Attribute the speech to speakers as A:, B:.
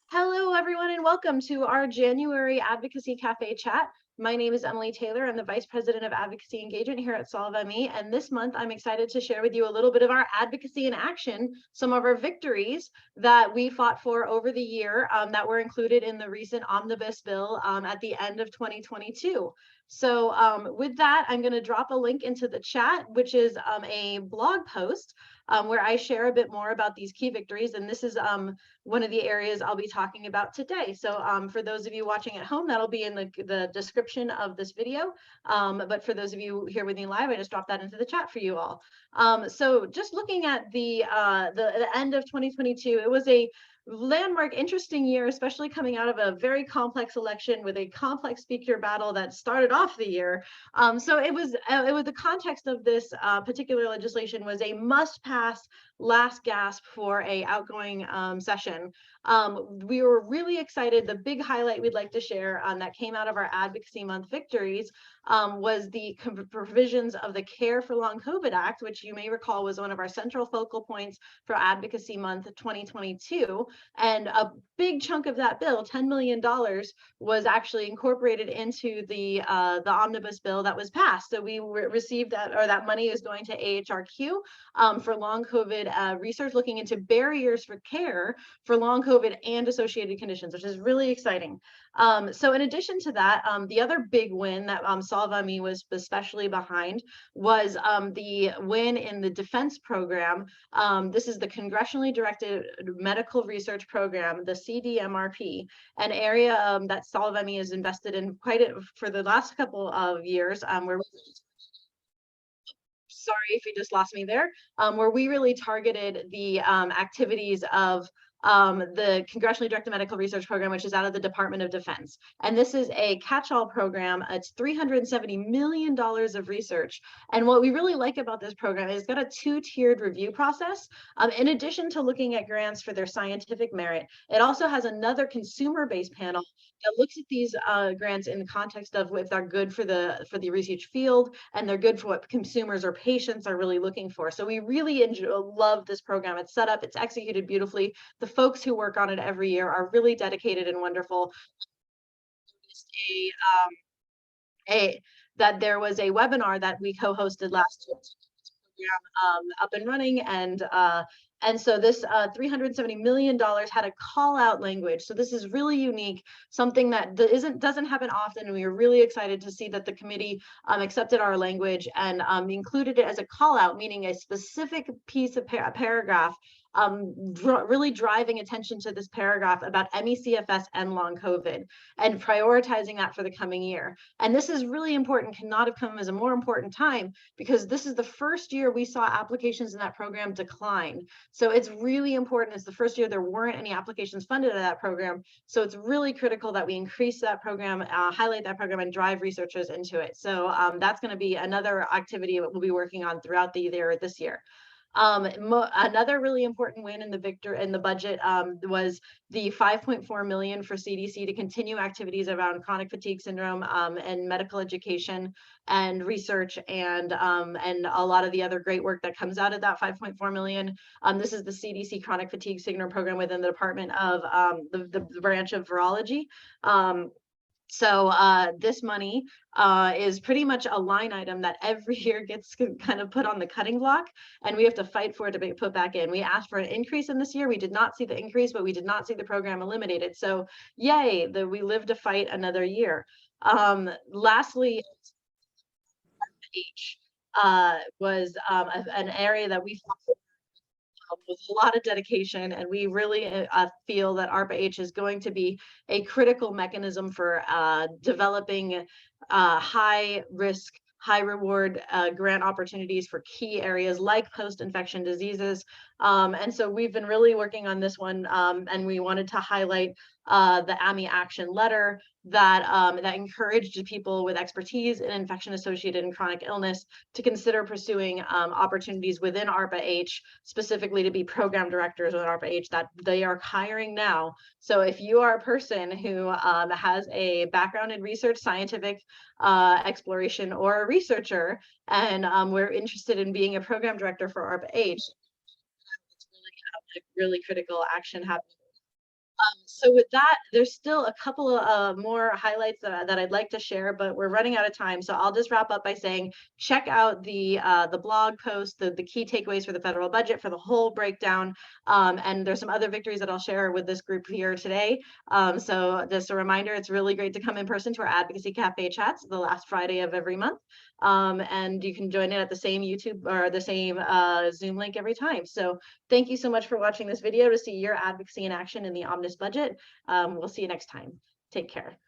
A: Hello, everyone, and welcome to our January Advocacy Cafe chat. My name is Emily Taylor. I'm the Vice President of Advocacy Engagement here at SolveME, and this month I'm excited to share with you a little bit of our advocacy in action, some of our victories that we fought for over the year that were included in the recent omnibus bill at the end of 2022. So with that, I'm going to drop a link into the chat, which is a blog post where I share a bit more about these key victories. And this is one of the areas I'll be talking about today. So for those of you watching at home, that'll be in the description of this video. But for those of you here with me live, I just dropped that into the chat for you all. So just looking at the end of 2022, it was a landmark, interesting year, especially coming out of a very complex election with a complex speaker battle that started off the year. So it was the context of this particular legislation was a must-pass last gasp for a outgoing session. We were really excited. The big highlight we'd like to share that came out of our Advocacy Month victories was the provisions of the Care for Long COVID Act, which you may recall was one of our central focal points for Advocacy Month 2022. And a big chunk of that bill, $10 million, was actually incorporated into the omnibus bill that was passed. So we received that, or that money is going to AHRQ for long COVID research, looking into barriers for care for long COVID and associated conditions, which is really exciting. So in addition to that, the other big win that SolveME was especially behind was the win in the defense program. This is the Congressionally Directed Medical Research Program, the CDMRP, an area that SolveME has invested in for the last couple of years, where sorry if you just lost me there, where we really targeted the activities of the Congressionally Directed Medical Research Program, which is out of the Department of Defense. And this is a catch-all program. It's $370 million of research. And what we really like about this program is it's got a two-tiered review process. In addition to looking at grants for their scientific merit, it also has another consumer-based panel that looks at these grants in the context of if they're good for the research field and they're good for what consumers or patients are really looking for. So we really love this program. It's set up, it's executed beautifully. The folks who work on it every year are really dedicated and wonderful. That there was a webinar that we co-hosted last year up and running, and so this $370 million had a call out language. So this is really unique, something that doesn't happen often. And we were really excited to see that the committee accepted our language and included it as a call out, meaning a specific piece of paragraph really driving attention to this paragraph about ME/CFS and long COVID and prioritizing that for the coming year. And this is really important, cannot have come as a more important time, because this is the first year we saw applications in that program decline. So it's really important. It's the first year there weren't any applications funded in that program. So it's really critical that we increase that program, highlight that program, and drive researchers into it. So that's going to be another activity that we'll be working on throughout the year this year. Another really important win in the budget was the $5.4 million for CDC to continue activities around chronic fatigue syndrome and medical education and research and a lot of the other great work that comes out of that $5.4 million. This is the CDC chronic fatigue syndrome program within the Department of the branch of virology. So this money is pretty much a line item that every year gets kind of put on the cutting block, and we have to fight for it to be put back in. We asked for an increase in this year. We did not see the increase, but we did not see the program eliminated. So yay, we live to fight another year. Lastly, H was an area that we with a lot of dedication, and we really feel that ARPA-H is going to be a critical mechanism for developing high risk, high reward grant opportunities for key areas like post-infection diseases. And so we've been really working on this one, and we wanted to highlight the AMI action letter that encouraged people with expertise in infection-associated and chronic illness to consider pursuing opportunities within ARPA-H, specifically to be program directors with ARPA-H, that they are hiring now. So if you are a person who has a background in research, scientific exploration, or a researcher, and we're interested in being a program director for ARPA-H, it's really critical action happening. So with that, there's still a couple of more highlights that I'd like to share, but we're running out of time. So I'll just wrap up by saying, check out the blog post, the key takeaways for the federal budget for the whole breakdown. And there's some other victories that I'll share with this group here today. So just a reminder, it's really great to come in person to our Advocacy Cafe chats the last Friday of every month. And you can join in at the same YouTube or the same Zoom link every time. So thank you so much for watching this video to see your advocacy in action in the Omnibus budget. We'll see you next time. Take care.